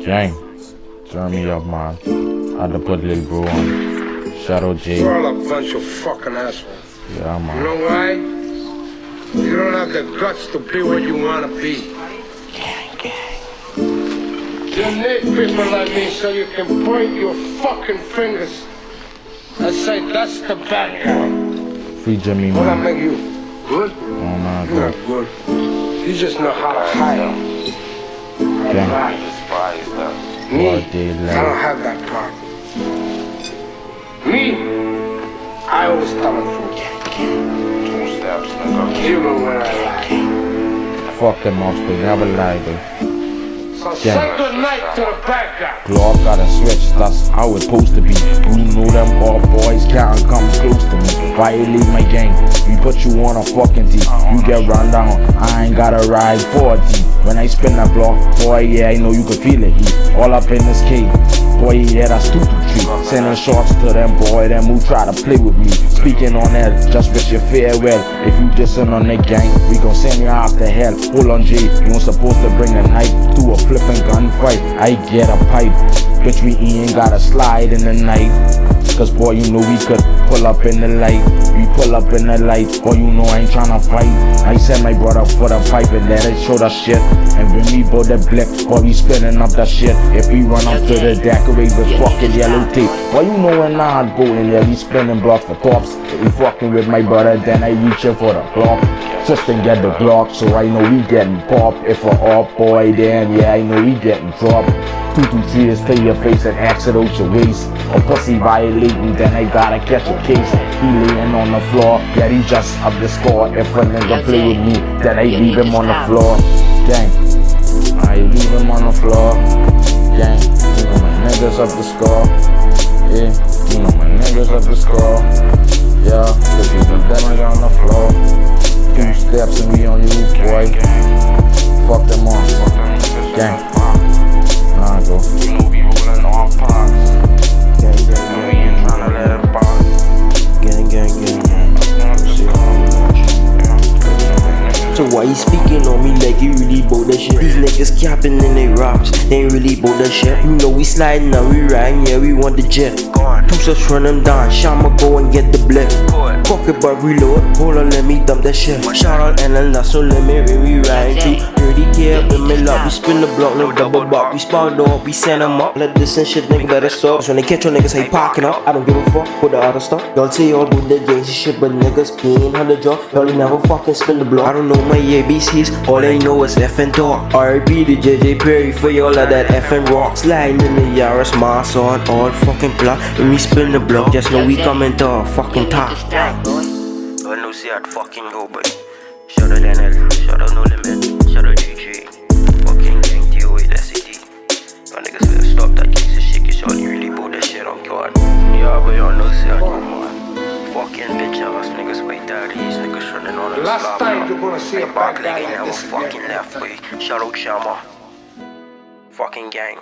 Gang, turn me up, man. Had to put Lil Bro on. Shadow J. You're all a bunch of fucking assholes. Yeah, man. You know why? You don't have the guts to be what you want to be. You need people like me so you can point your fucking fingers and say, that's the bad guy. Free Jimmy, What I man. make you? Good? Oh, man, You're bro. not good. You just know how to hide. Gang. Me, Broad daylight. I don't have that problem. Me, I always tell the truth. 2 steps, nigga. Even when I lie. Fuck them off, they never lie, bro. So say good night to the bad guy. Glock got a switch, that's how it's supposed to be. You know them all boys can't come close to me. Violate my gang, we put you on a fucking tee. You get run down, I ain't gotta ride 40. When I spin that block, boy, yeah, I know you can feel it. He all up in this cave, boy, yeah, that's 223. Sending shots to them, boy, them who try to play with me. Speaking on that, just wish you farewell. If you dissing on the gang, we gon' send you out to hell. Hold on, Jay, you ain't supposed to bring a knife to a flipping gunfight. I get a pipe, bitch, we ain't gotta slide in the night. Cause boy, you know we could pull up in the light. We pull up in the light, boy, you know I ain't tryna fight. I send my brother for the pipe and let it show the shit. And when we bout the blick, boy, we spinning up the shit. If we run up to the decorate with fucking yellow tape, boy, you know when I go in there, we spinning blocks for cops. If we fucking with my brother, then I reaching for the block. Just to get the Glock, so I know we getting popped. If a up boy, then yeah, I know we getting dropped. 223 is to your face and exit out your waist. A pussy violating, then I gotta catch a case. He laying on the floor, yeah, he just up the score. If a nigga play with me, then I leave him on the floor. Gang, I leave him on the floor. Gang, you know my niggas up the score. Yeah, you know my niggas up the score. Yeah, if you do damage on the floor, 2 steps and we on you, boy. Fuck them on, gang. Nah, bro. You know we rolling on pops. And we ain't tryna let it box. So why you speaking on me like you really bout that shit? These niggas capping in they raps, they ain't really bout that shit. You know we sliding and we riding, yeah, we want the jet. 2 steps run them down, Shama go and get the blip. Fuck it but reload, hold on, let me dump that shit. Shout out and that's no limit when we ride through 30K up in my lot, we spin the block, no double buck. We spawned up, we send them up, let this and shit, nigga better stop. So when they catch your niggas, say parking up, I don't give a fuck with the other stuff. Y'all say y'all do the gangsta shit, but niggas ain't on the job. Y'all never fucking spin the block. I don't know my ABCs, all I know is F and talk. R.I.P. to JJ Perry for y'all of that F and rock. Sliding in the Yaris, Mars on all fucking block. When we spin the block, just know we coming to a fucking top. I know see I'd fucking go, but shout out NL, shout out No Limit, shout out DJ, fucking gang DOA, that's it. Y'all niggas better stop that case of shit, cause y'all really bout that shit on God. Yeah, but y'all know see I do more. Fucking bitch ass niggas wait there, these niggas running on the Last slab. time you're gonna see a bad guy Ain't like never this fucking again. left way. Shout out Shama, fucking gang.